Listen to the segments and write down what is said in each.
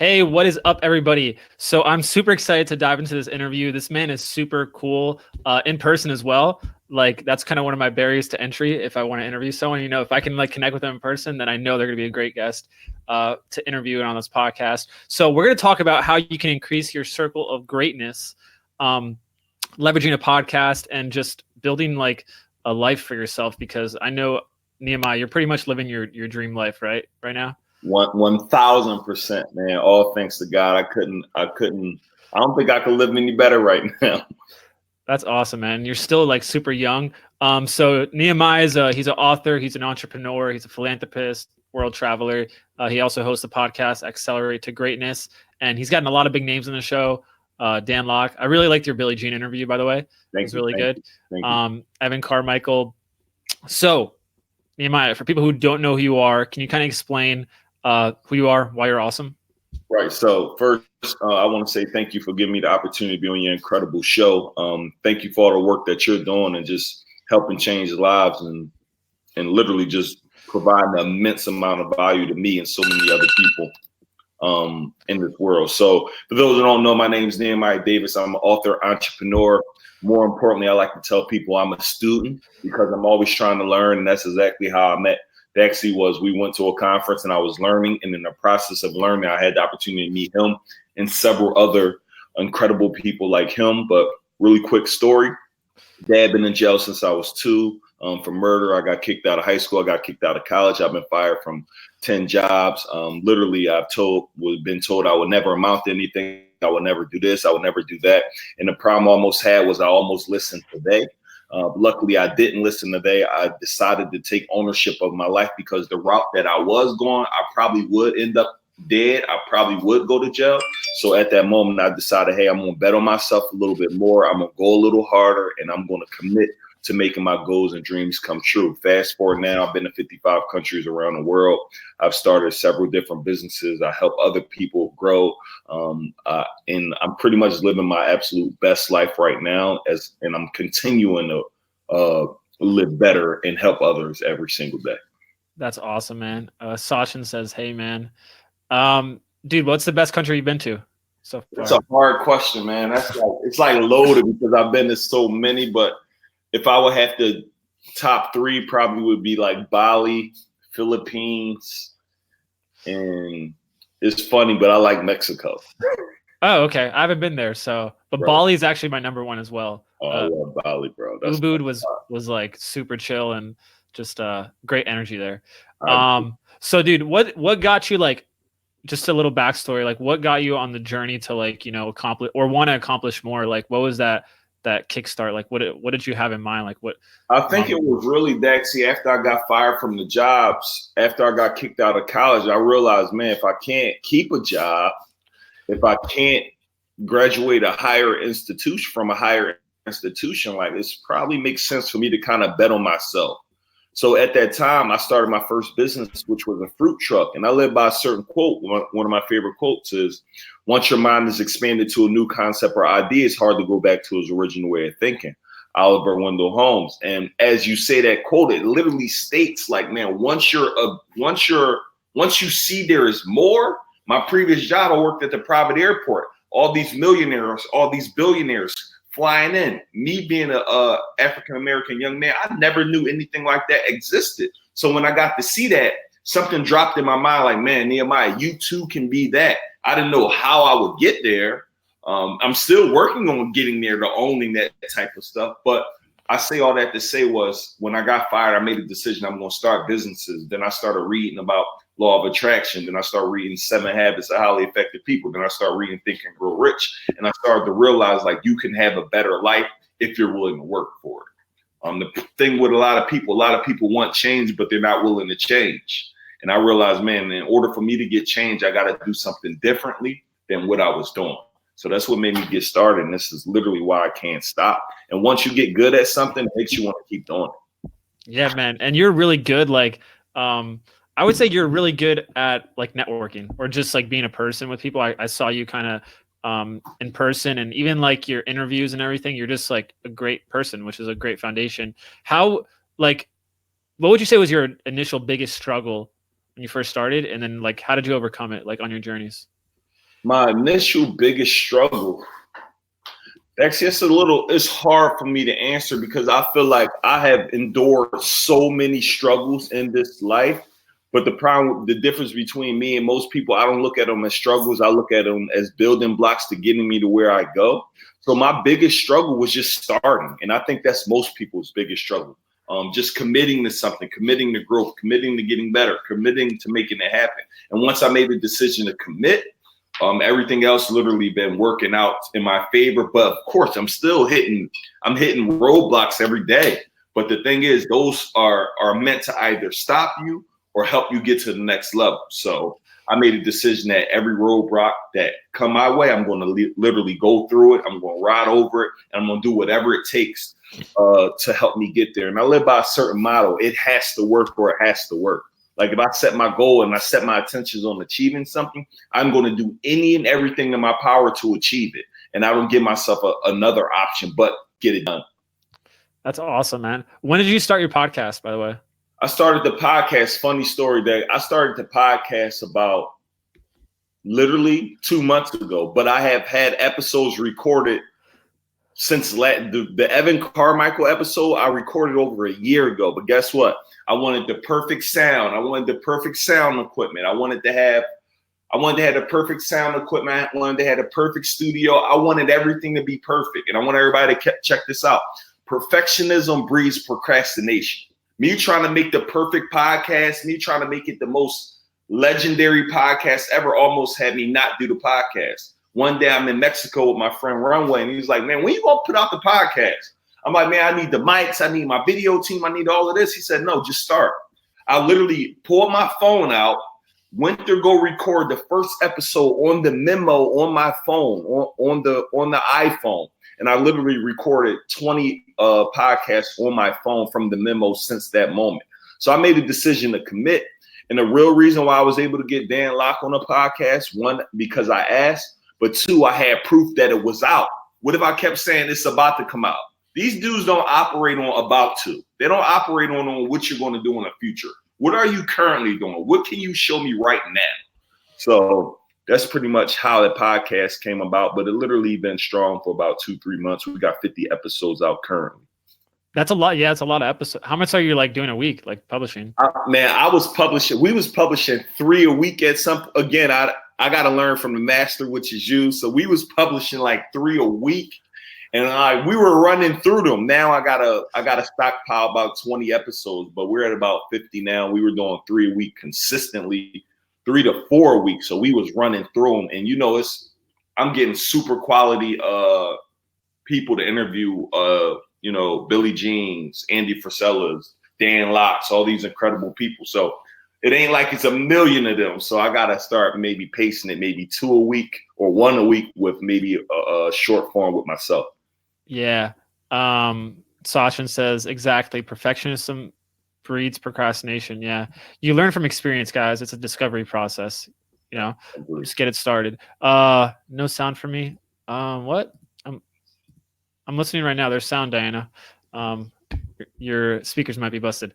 Hey, what is up, everybody? So I'm super excited to dive into this interview. This man is super cool in person as well. Like that's kind of one of my barriers to entry. If I want to interview someone, if I can like connect with them in person, then I know they're going to be a great guest to interview on this podcast. So we're going to talk about how you can increase your circle of greatness, leveraging a podcast and just building like a life for yourself. Because I know Nehemiah, you're pretty much living your dream life, right now. 1000%, man. All thanks to God. I don't think I could live any better right now. That's awesome, man. You're still like super young. So Nehemiah is he's an author, he's an entrepreneur, he's a philanthropist, world traveler. He also hosts the podcast Accelerate to Greatness, and he's gotten a lot of big names in the show. Dan Lok. I really liked your Billie Jean interview, by the way. It was really good. Thank you. Evan Carmichael. So Nehemiah, for people who don't know who you are, can you kind of explain who you are, why you're awesome? Right. So first, I want to say thank you for giving me the opportunity to be on your incredible show. Thank you for all the work that you're doing and just helping change lives and literally just providing an immense amount of value to me and so many other people in this world. So for those who don't know, my name is Nehemiah Davis. I'm an author, entrepreneur. More importantly, I like to tell people I'm a student because I'm always trying to learn. And that's exactly how I met. It actually was, we went to a conference and I was learning. And in the process of learning, I had the opportunity to meet him and several other incredible people like him. But really quick story. Dad been in jail since I was 2 for murder. I got kicked out of high school. I got kicked out of college. I've been fired from 10 jobs. Literally, been told I would never amount to anything. I would never do this. I would never do that. And the problem I almost had was I almost listened today. Luckily, I didn't listen today. I decided to take ownership of my life because the route that I was going, I probably would end up dead. I probably would go to jail. So at that moment, I decided, hey, I'm going to bet on myself a little bit more. I'm going to go a little harder and I'm going to commit to making my goals and dreams come true. Fast forward now, I've been to 55 countries around the world. I've started several different businesses. I help other people grow. And I'm pretty much living my absolute best life right now and I'm continuing to live better and help others every single day. That's awesome, man. Sachin says, hey, man. Dude, what's the best country you've been to so far? That's a hard question, man. It's like loaded because I've been to so many, but if I would have to top 3, probably would be like Bali, Philippines, and it's funny, but I like Mexico. Oh, okay. I haven't been there, but right. Bali is actually my number 1 as well. I love Bali, bro. Ubud was like super chill and just great energy there. So, dude, what got you like? Just a little backstory, like what got you on the journey to like accomplish or want to accomplish more? Like, what was that kickstart? Like, what did you have in mind? Like, what? I think it was really that. See, after I got fired from the jobs, after I got kicked out of college, I realized, man, if I can't keep a job, if I can't graduate a higher institution, like this probably makes sense for me to kind of bet on myself. So at that time, I started my first business, which was a fruit truck. And I live by a certain quote. One of my favorite quotes is, once your mind is expanded to a new concept or idea, it's hard to go back to its original way of thinking. Oliver Wendell Holmes. And as you say that quote, it literally states like, man, once you see there is more. My previous job, I worked at the private airport. All these millionaires, all these billionaires flying in. Me being a African-American young man, I never knew anything like that existed. So when I got to see that, something dropped in my mind like, man, Nehemiah, you too can be that. I didn't know how I would get there. I'm still working on getting there to owning that type of stuff. But I say all that to say was when I got fired, I made a decision I'm going to start businesses. Then I started reading about law of attraction. Then I started reading 7 Habits of Highly Effective People. Then I started reading Think and Grow Rich. And I started to realize like you can have a better life if you're willing to work for it. The thing with a lot of people want change, but they're not willing to change. And I realized, man, in order for me to get change, I got to do something differently than what I was doing. So that's what made me get started. And this is literally why I can't stop. And once you get good at something, it makes you want to keep doing it. Yeah, man. And you're really good. Like, I would say you're really good at like networking or just like being a person with people. I saw you kind of in person and even like your interviews and everything. You're just like a great person, which is a great foundation. What would you say was your initial biggest struggle when you first started? And then like, how did you overcome it like on your journeys? My initial biggest struggle. Actually, it's hard for me to answer because I feel like I have endured so many struggles in this life. But the difference between me and most people, I don't look at them as struggles. I look at them as building blocks to getting me to where I go. So my biggest struggle was just starting. And I think that's most people's biggest struggle. Just committing to something, committing to growth, committing to getting better, committing to making it happen. And once I made the decision to commit, everything else literally been working out in my favor. But of course, I'm hitting roadblocks every day. But the thing is, those are meant to either stop you or help you get to the next level. So I made a decision that every roadblock that come my way, I'm going to literally go through it. I'm going to ride over it, and I'm going to do whatever it takes to help me get there. And I live by a certain motto: it has to work, or it has to work. Like if I set my goal and I set my intentions on achieving something, I'm going to do any and everything in my power to achieve it. And I don't give myself another option, but get it done. That's awesome, man. When did you start your podcast, by the way? I started the podcast. Funny story, that I started the podcast about literally 2 months ago, but I have had episodes recorded since the Evan Carmichael episode. I recorded over a year ago, but guess what? I wanted the perfect sound. I wanted the perfect sound equipment. I wanted to have the perfect sound equipment. I wanted to have the perfect studio. I wanted everything to be perfect. And I want everybody to check this out. Perfectionism breeds procrastination. Me trying to make the perfect podcast, me trying to make it the most legendary podcast ever almost had me not do the podcast. One day I'm in Mexico with my friend Runway, and he's like, man, when you gonna put out the podcast? I'm like, man, I need the mics, I need my video team, I need all of this. He said, no, just start. I literally pulled my phone out, went to go record the first episode on the memo on my phone, on the iPhone. And I literally recorded 20 podcasts on my phone from the memo since that moment. So I made a decision to commit. And the real reason why I was able to get Dan Lok on a podcast, one, because I asked, but two, I had proof that it was out. What if I kept saying it's about to come out? These dudes don't operate on about to. They don't operate on what you're going to do in the future. What are you currently doing? What can you show me right now? So that's pretty much how the podcast came about, but it literally been strong for about 2-3 months. We got 50 episodes out currently. That's a lot. Yeah, it's a lot of episodes. How much are you like doing a week, like publishing? Man, we was publishing 3 a week at some, again, I got to learn from the master, which is you. So we was publishing like 3 a week, and we were running through them. Now I got a stockpile about 20 episodes, but we're at about 50 now. We were doing 3 a week consistently, 3 to 4 a week. So we was running through them, and I'm getting super quality people to interview. Billy Jeans, Andy Frisella's, Dan Locks, all these incredible people. So it ain't like it's a million of them. So I got to start maybe pacing it, maybe 2 a week or 1 a week with maybe a short form with myself. Yeah. Sachin says, exactly. Perfectionism breeds procrastination. Yeah. You learn from experience, guys. It's a discovery process. Just get it started. No sound for me. What? I'm listening right now. There's sound, Diana. Your speakers might be busted.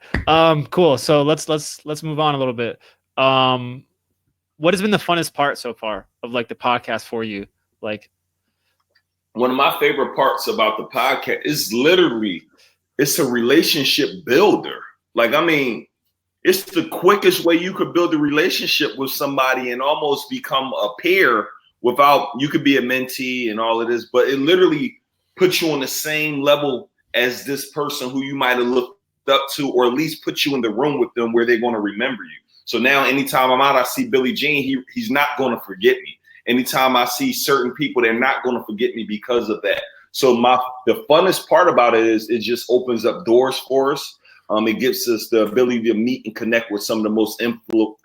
Cool. So let's move on a little bit. What has been the funnest part so far of like the podcast for you? Like, one of my favorite parts about the podcast is literally it's a relationship builder. Like, I mean, it's the quickest way you could build a relationship with somebody and almost become a peer without, you could be a mentee and all of this, but it literally puts you on the same level as this person who you might have looked up to, or at least put you in the room with them where they're going to remember you. So now anytime I'm out, I see Billy Jean, he's not going to forget me. Anytime I see certain people, they're not going to forget me because of that. So the funnest part about it is it just opens up doors for us. It gives us the ability to meet and connect with some of the most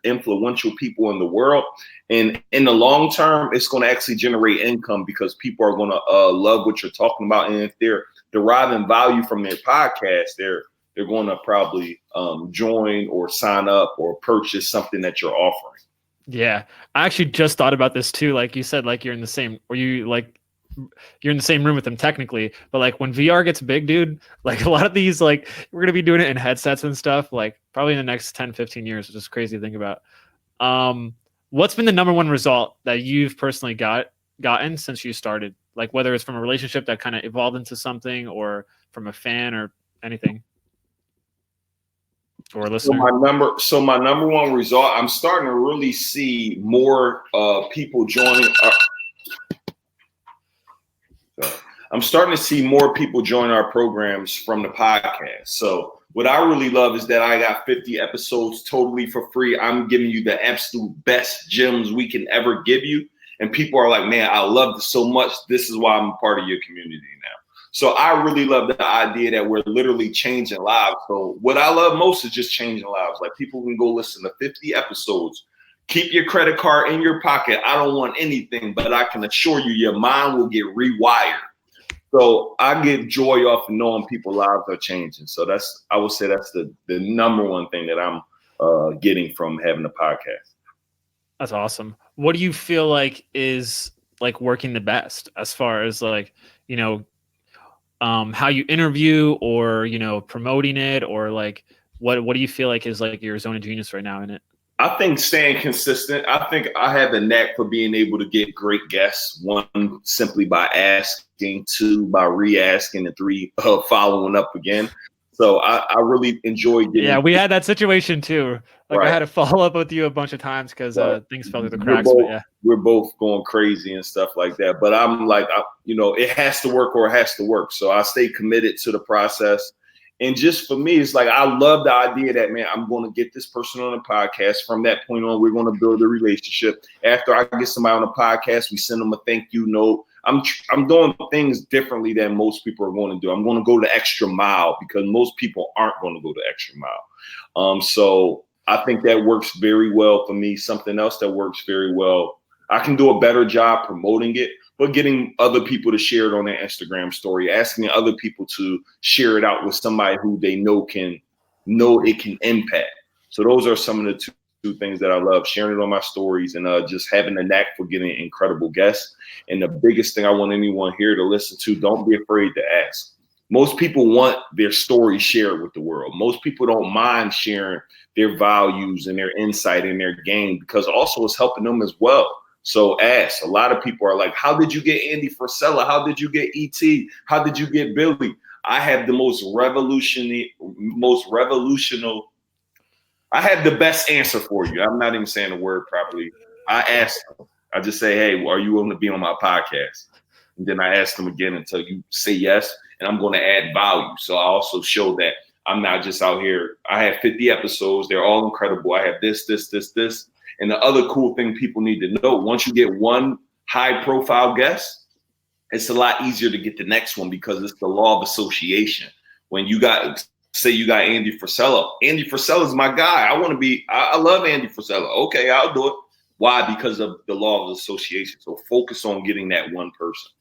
influential people in the world. And in the long term, it's going to actually generate income because people are going to love what you're talking about. And if they're deriving value from their podcast, they're going to probably join or sign up or purchase something that you're offering. Yeah, I actually just thought about this too. Like you said, like you're in the same room with them technically, but like when VR gets big, dude, like a lot of these, like we're going to be doing it in headsets and stuff, like probably in the next 10, 15 years, which is crazy to think about. What's been the number one result that you've personally gotten since you started? Like whether it's from a relationship that kind of evolved into something, or from a fan, or anything, or a listener. My number one result, I'm starting to really see more people joining. I'm starting to see more people join our programs from the podcast. So what I really love is that I got 50 episodes totally for free. I'm giving you the absolute best gems we can ever give you. And people are like, man, I love this so much. This is why I'm a part of your community now. So I really love the idea that we're literally changing lives. So what I love most is just changing lives. Like people can go listen to 50 episodes. Keep your credit card in your pocket. I don't want anything, but I can assure you your mind will get rewired. So I get joy off of knowing people's lives are changing. So I would say that's the number one thing that I'm getting from having a podcast. That's awesome. What do you feel like is like working the best as far as like, how you interview, or, promoting it, or like, what do you feel like is like your zone of genius right now in it? I think staying consistent. I think I have a knack for being able to get great guests. One, simply by asking. Two, by re-asking. And three, following up again. So I really enjoy getting. Yeah, we had that situation too. Like right. I had to follow up with you a bunch of times because things fell through the cracks. We're both going crazy and stuff like that. But I'm like, it has to work or it has to work. So I stay committed to the process. And just for me, it's like, I love the idea that, man, I'm going to get this person on a podcast. From that point on, we're going to build a relationship. After I get somebody on a podcast, we send them a thank you note. I'm doing things differently than most people are going to do. I'm going to go the extra mile because most people aren't going to go the extra mile. So I think that works very well for me. Something else that works very well, I can do a better job promoting it, but getting other people to share it on their Instagram story, asking other people to share it out with somebody who they know it can impact. So those are some of the two things that I love: sharing it on my stories and just having a knack for getting incredible guests. And the biggest thing I want anyone here to listen to, don't be afraid to ask. Most people want their story shared with the world. Most people don't mind sharing their values and their insight and their game, because also it's helping them as well. So ask. A lot of people are like, how did you get Andy Frisella? How did you get E.T.? How did you get Billy? I have the I have the best answer for you. I'm not even saying the word properly. I ask them. I just say, hey, are you willing to be on my podcast? And then I ask them again until you say yes, and I'm going to add value. So I also show that I'm not just out here. I have 50 episodes. They're all incredible. I have this. And the other cool thing people need to know, once you get one high profile guest, it's a lot easier to get the next one, because it's the law of association. When you got Andy Frisella. Andy Frisella is my guy. I love Andy Frisella. Okay, I'll do it. Why? Because of the law of association. So focus on getting that one person.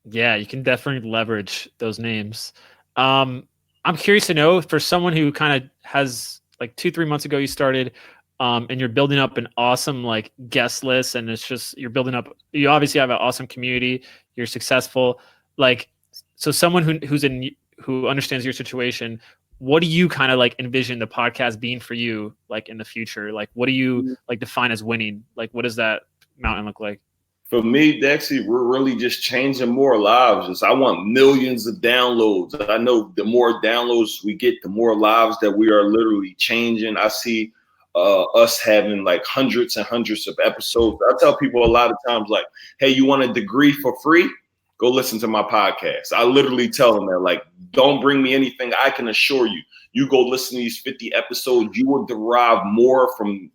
Yeah, you can definitely leverage those names. I'm curious to know, for someone who kind of has, like 2-3 months ago you started, and you're building up an awesome like guest list, and it's just, you obviously have an awesome community, you're successful. Like, so someone who understands your situation, what do you kind of like envision the podcast being for you, like in the future? Like, what do you like define as winning? Like, what does that mountain look like? For me, Dexy, we're really just changing more lives. I want millions of downloads. I know the more downloads we get, the more lives that we are literally changing. I see us having like hundreds and hundreds of episodes. I tell people a lot of times, like, hey, you want a degree for free? Go listen to my podcast. I literally tell them that, like, don't bring me anything. I can assure you, you go listen to these 50 episodes, you will derive more from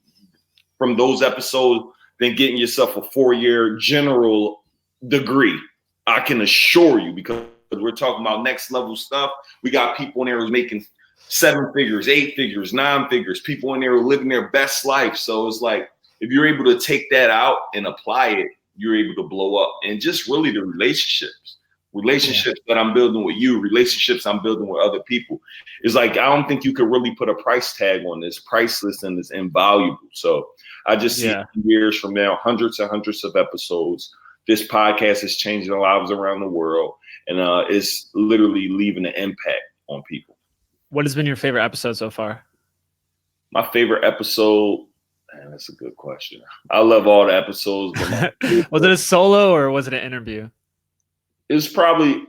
those episodes than getting yourself a 4-year general degree. I can assure you, because we're talking about next level stuff. We got people in there who's making 7 figures, 8 figures, 9 figures, people in there who are living their best life. So it's like, if you're able to take that out and apply it, you're able to blow up. And just really the relationships that I'm building with you, relationships I'm building with other people. It's like, I don't think you could really put a price tag on this. Priceless and it's invaluable. So I just see years from now, hundreds and hundreds of episodes. This podcast is changing lives around the world, and it's literally leaving an impact on people. What has been your favorite episode so far? My favorite episode Man, that's a good question. I love all the episodes. Was it a solo or was it an interview? It was probably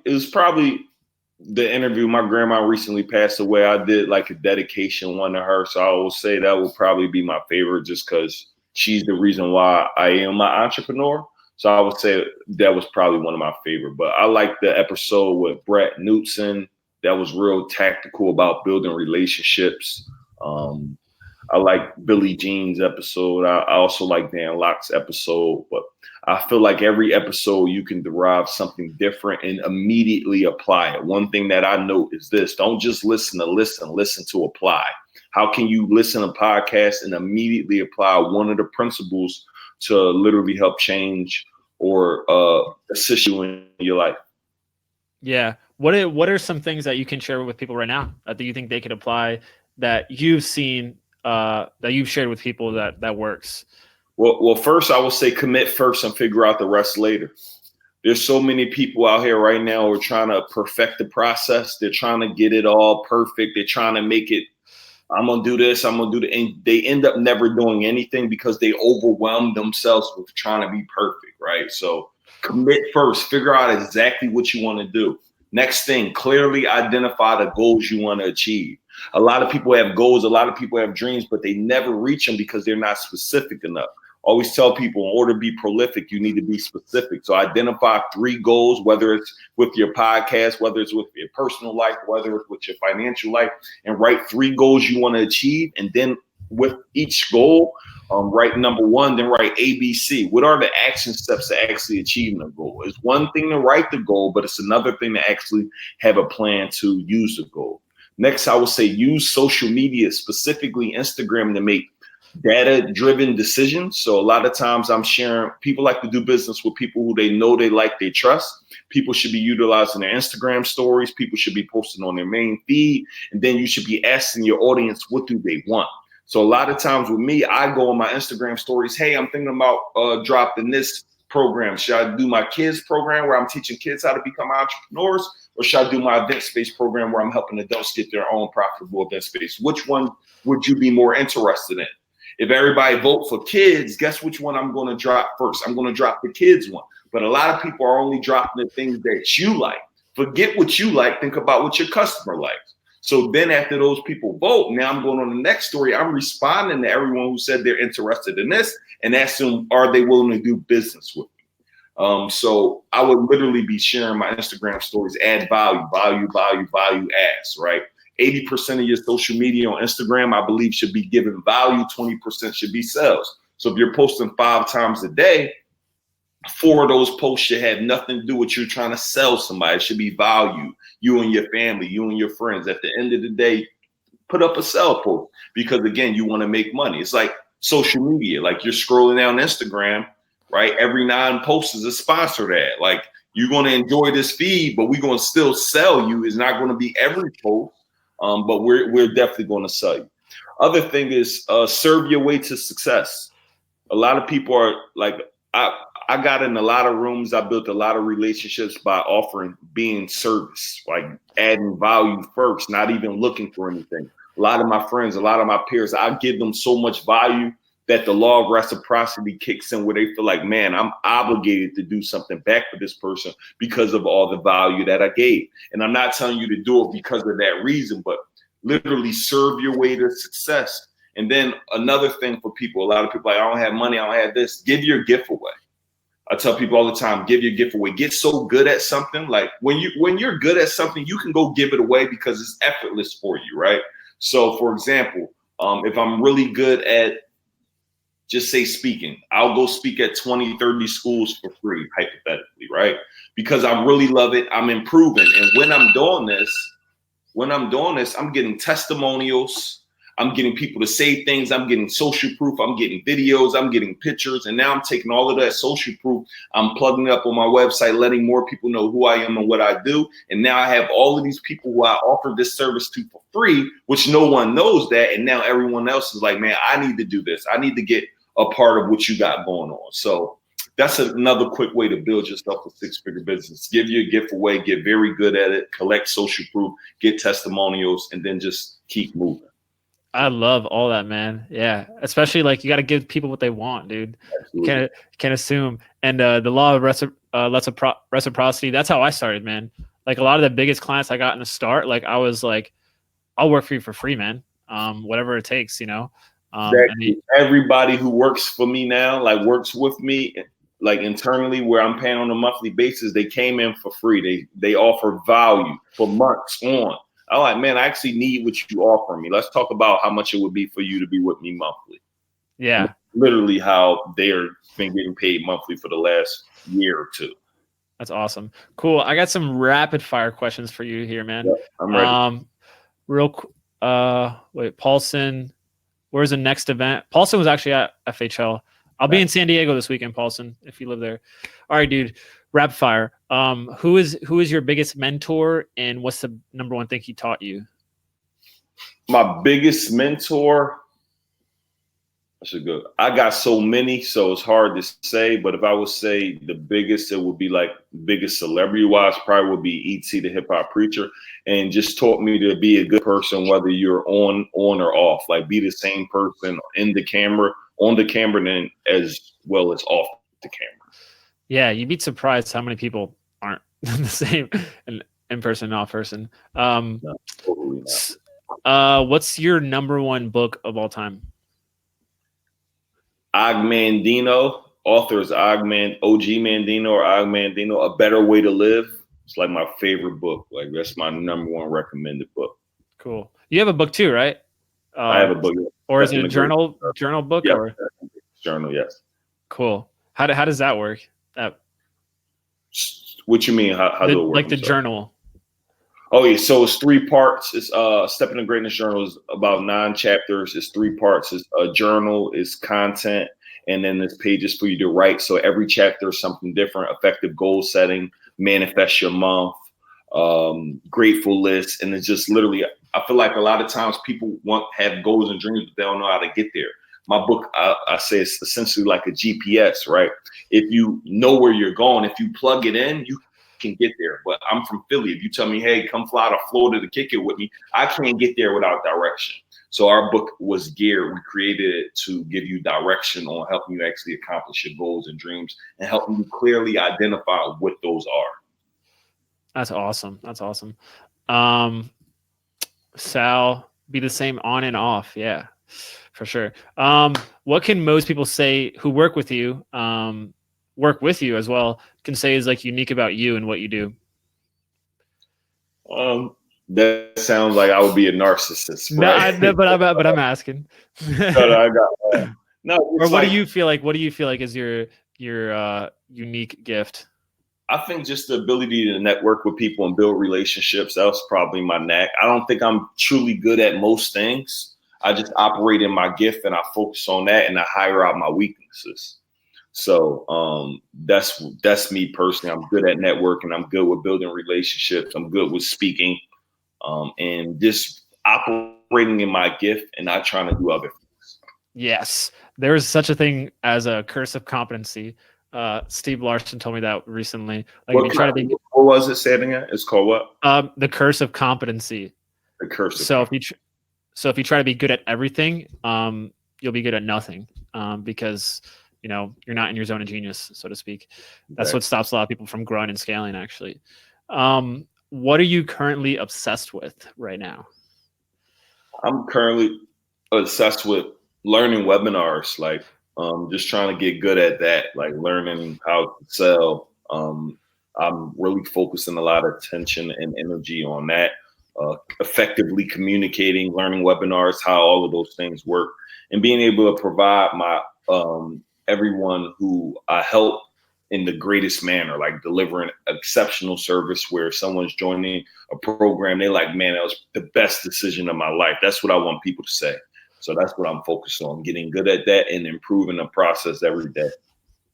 the interview. My grandma recently passed away. I did like a dedication one to her. So I will say that will probably be my favorite just because she's the reason why I am my entrepreneur. So I would say that was probably one of my favorite. But I like the episode with Brett Knutson. That was real tactical about building relationships. I like Billie Jean's episode. I also like Dan Lok's episode, but I feel like every episode you can derive something different and immediately apply it. One thing that I note is this: don't just listen to apply. How can you listen to podcasts and immediately apply one of the principles to literally help change or assist you in your life? Yeah. What are some things that you can share with people right now that you think they could apply that you've seen, that you've shared with people that works? Well, first I will say commit first and figure out the rest later. There's so many people out here right now who are trying to perfect the process. They're trying to get it all perfect. They're trying to make it, I'm going to do this, I'm going to do that. And they end up never doing anything because they overwhelm themselves with trying to be perfect, right? So commit first, figure out exactly what you want to do. Next thing, clearly identify the goals you want to achieve. A lot of people have goals, a lot of people have dreams, but they never reach them because they're not specific enough. Always tell people in order to be prolific, you need to be specific. So identify 3 goals, whether it's with your podcast, whether it's with your personal life, whether it's with your financial life, and write 3 goals you want to achieve. And then with each goal, write number 1, then write ABC. What are the action steps to actually achieving the goal? It's one thing to write the goal, but it's another thing to actually have a plan to use the goal. Next, I would say use social media, specifically Instagram, to make data-driven decisions. So a lot of times I'm sharing, people like to do business with people who they know, they like, they trust. People should be utilizing their Instagram stories. People should be posting on their main feed. And then you should be asking your audience, what do they want? So a lot of times with me, I go on my Instagram stories, hey, I'm thinking about dropping this program. Should I do my kids program where I'm teaching kids how to become entrepreneurs? Or should I do my event space program where I'm helping adults get their own profitable event space? Which one would you be more interested in? If everybody vote for kids, guess which one I'm going to drop first? I'm going to drop the kids one. But a lot of people are only dropping the things that you like. Forget what you like. Think about what your customer likes. So then after those people vote, now I'm going on the next story. I'm responding to everyone who said they're interested in this and asking them, are they willing to do business with me? So I would literally be sharing my Instagram stories, add value, adds, right? 80% of your social media on Instagram, I believe, should be giving value. 20% should be sales. So if you're posting 5 times a day, 4 of those posts should have nothing to do with you trying to sell somebody. It should be value, you and your family, you and your friends. At the end of the day, put up a sell post because, again, you want to make money. It's like social media. Like you're scrolling down Instagram, right? Every 9 posts is a sponsored ad. Like you're going to enjoy this feed, but we're going to still sell you. It's not going to be every post. But we're definitely going to sell you. Other thing is serve your way to success. A lot of people are like, I got in a lot of rooms. I built a lot of relationships by being service, like adding value first, not even looking for anything. A lot of my friends, a lot of my peers, I give them so much value that the law of reciprocity kicks in where they feel like, man, I'm obligated to do something back for this person because of all the value that I gave. And I'm not telling you to do it because of that reason, but literally serve your way to success. And then another thing for people, a lot of people are like, I don't have money, I don't have this. Give your gift away. I tell people all the time, give your gift away. Get so good at something. Like when you're good at something, you can go give it away because it's effortless for you, right? So for example, if I'm really good at, just say speaking, I'll go speak at 20, 30 schools for free, hypothetically, right? Because I really love it. I'm improving. And when I'm doing this, I'm getting testimonials. I'm getting people to say things. I'm getting social proof. I'm getting videos. I'm getting pictures. And now I'm taking all of that social proof. I'm plugging it up on my website, letting more people know who I am and what I do. And now I have all of these people who I offer this service to for free, which no one knows that. And now everyone else is like, man, I need to do this. I need to get a part of what you got going on. So that's another quick way to build yourself a 6-figure business. Give your gift away, get very good at it, collect social proof, get testimonials, and then just keep moving. I love all that, man. Yeah. Especially like you got to give people what they want, dude. You Absolutely. can't assume. And the law of reciprocity, that's how I started, man. Like a lot of the biggest clients I got in the start, like I was like, I'll work for you for free, man. Whatever it takes, you know. Everybody who works for me now, like works with me, like internally, where I'm paying on a monthly basis, they came in for free. They offer value for months on. I'm like, man, I actually need what you offer me. Let's talk about how much it would be for you to be with me monthly. Yeah. Literally how they're been getting paid monthly for the last year or two. That's awesome. Cool. I got some rapid fire questions for you here, man. Yep, I'm ready. Wait, Paulson, where's the next event? Paulson was actually at FHL. I'll be in San Diego this weekend, Paulson, if you live there. All right, dude. Rapid fire. Who is your biggest mentor, and what's the number one thing he taught you? My biggest mentor. That's a good. I got so many, so it's hard to say. But if I would say the biggest, it would be like biggest celebrity-wise, probably would be E.T. the hip hop preacher, and just taught me to be a good person, whether you're on or off. Like be the same person on the camera, and as well as off the camera. Yeah, you'd be surprised how many people aren't the same in person and off person. No, totally not. What's your number one book of all time? Og Mandino, author is Og Mandino or Og Mandino, A Better Way to Live. It's like my favorite book. Like that's my number one recommended book. Cool. You have a book too, right? I have a book. Or is it a journal book? Yeah, or journal, yes. Cool. How does that work? What you mean? How do it work? Like the journal. Oh yeah, so it's 3 parts. It's Stepping to Greatness Journal is about 9 chapters. It's 3 parts. It's a journal, is content, and then there's pages for you to write. So every chapter is something different. Effective goal setting, manifest your month, grateful list, and it's just literally. I feel like a lot of times people have goals and dreams, but they don't know how to get there. My book, I say it's essentially like a GPS, right? If you know where you're going, if you plug it in, you can get there. But I'm from Philly. If you tell me, hey, come fly to Florida to kick it with me, I can't get there without direction. So our book was geared. We created it to give you direction on helping you actually accomplish your goals and dreams and helping you clearly identify what those are. That's awesome. That's awesome. Sal, be the same on and off. Yeah, for sure. What can most people say who work with you as well, can say is like unique about you and what you do? That sounds like I would be a narcissist. Right? No, but I'm asking. I got no. Or what do you feel like? What do you feel like is your unique gift? I think just the ability to network with people and build relationships. That's probably my knack. I don't think I'm truly good at most things. I just operate in my gift and I focus on that and I hire out my weaknesses. So that's me personally. I'm good at networking. I'm good with building relationships. I'm good with speaking, and just operating in my gift and not trying to do other things. Yes, there is such a thing as a curse of competency. Steve Larson told me that recently. Like, what was it? Say it again. It's called what? The curse of competency. The curse. So if you try to be good at everything, you'll be good at nothing, because you're not in your zone of genius, so to speak. That's what stops a lot of people from growing and scaling, actually. What are you currently obsessed with right now? I'm currently obsessed with learning webinars, like just trying to get good at that, like learning how to sell. I'm really focusing a lot of attention and energy on that, effectively communicating, learning webinars, how all of those things work, and being able to provide my everyone who I help in the greatest manner, like delivering exceptional service where someone's joining a program. They're like, man, that was the best decision of my life. That's what I want people to say. So that's what I'm focused on, getting good at that and improving the process every day.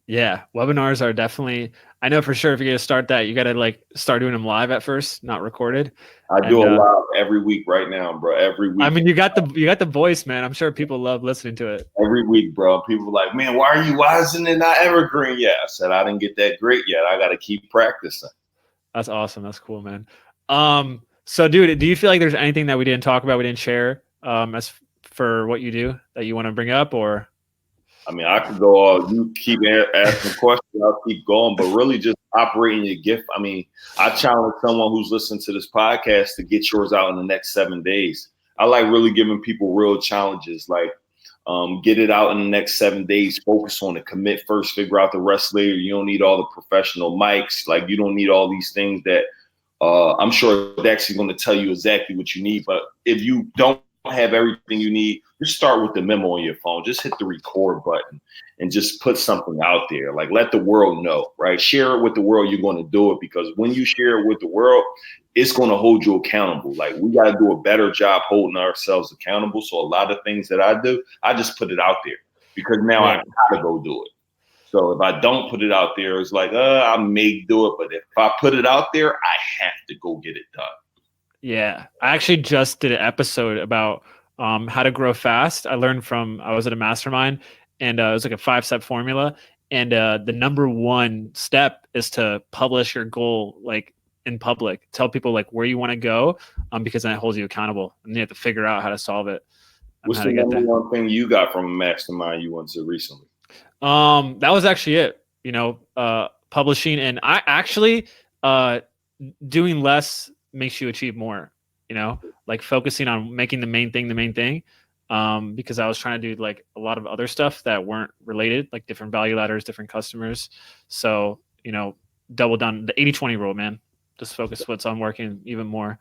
Yeah, webinars are definitely, I know for sure if you're going to start that, you got to like start doing them live at first, not recorded. I do a live every week right now, bro. Every week. I mean, you got the voice, man. I'm sure people love listening to it. Every week, bro. People are like, man, why isn't it not evergreen yet? I said, I didn't get that great yet. I got to keep practicing. That's awesome. That's cool, man. So dude, do you feel like there's anything that we didn't talk about, we didn't share, as for what you do that you want to bring up, or? I mean, I could go all, you keep asking questions, I'll keep going, but really just operating your gift. I mean, I challenge someone who's listening to this podcast to get yours out in the next 7 days. I like really giving people real challenges, like get it out in the next 7 days, focus on it, commit first, figure out the rest later. You don't need all the professional mics. Like you don't need all these things that I'm sure Dexy's going to tell you exactly what you need. But if you don't have everything you need, just start with the memo on your phone. Just hit the record button and just put something out there. Like let the world know, right? Share it with the world. You're going to do it because when you share it with the world, it's going to hold you accountable. Like we got to do a better job holding ourselves accountable. So a lot of things that I do, I just put it out there because now I got to go do it. So if I don't put it out there, it's like, I may do it. But if I put it out there, I have to go get it done. Yeah. I actually just did an episode about how to grow fast. I was at a mastermind, and it was like a 5-step formula. And the number one step is to publish your goal, like in public, tell people like where you want to go, because then it holds you accountable and you have to figure out how to solve it. What's the number one thing you got from a mastermind you went to recently? That was actually it, publishing. And I actually, doing less makes you achieve more, like focusing on making the main thing, because I was trying to do like a lot of other stuff that weren't related, like different value ladders, different customers. So, double down the 80-20 rule, man. Just focus what's on working even more.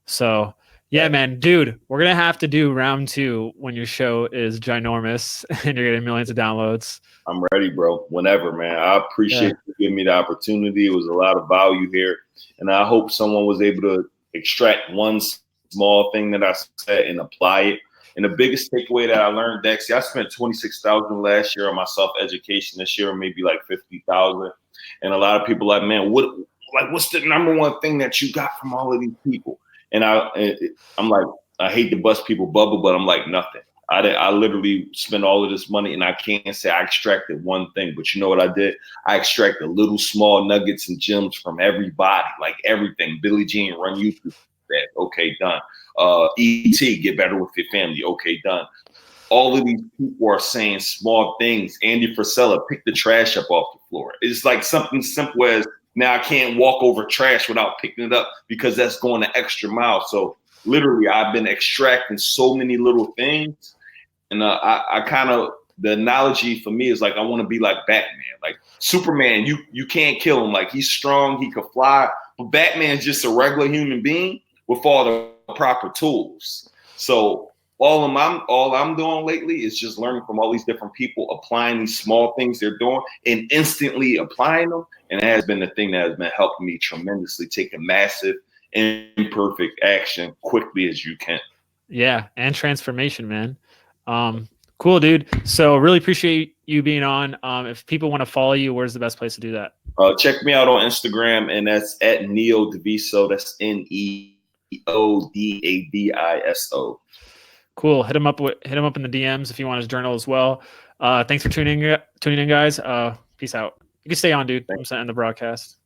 So yeah, man, dude, we're going to have to do round 2 when your show is ginormous and you're getting millions of downloads. I'm ready, bro. Whenever, man. I appreciate you giving me the opportunity. It was a lot of value here. And I hope someone was able to extract one small thing that I said and apply it. And the biggest takeaway that I learned, Dexy, I spent $26,000 last year on my self-education. This year, maybe like $50,000. And a lot of people like, man, what's the number one thing that you got from all of these people? And I'm like, I hate to bust people bubble, but I'm like, nothing. I literally spent all of this money, and I can't say I extracted one thing. But you know what I did? I extracted little small nuggets and gems from everybody, like everything. Billie Jean, run YouTube. That okay, done. E.T., get better with your family. Okay, done. All of these people are saying small things. Andy Frisella, pick the trash up off the floor. It's like something simple as, now I can't walk over trash without picking it up because that's going an extra mile. So literally, I've been extracting so many little things. And I kind of, the analogy for me is like, I want to be like Batman. Like Superman, you can't kill him. Like he's strong, he could fly. But Batman's just a regular human being with all the proper tools. So all I'm doing lately is just learning from all these different people, applying these small things they're doing and instantly applying them. And that has been the thing that has been helping me tremendously, taking massive, imperfect action quickly as you can. Yeah. And transformation, man. Cool, dude. So really appreciate you being on. If people want to follow you, where's the best place to do that? Check me out on Instagram, and that's at Neo Daviso. That's NEODAVISO. Cool. Hit him up in the DMs if you want his journal as well. Thanks for tuning in, guys. Peace out. You can stay on, dude. I'm setting the broadcast.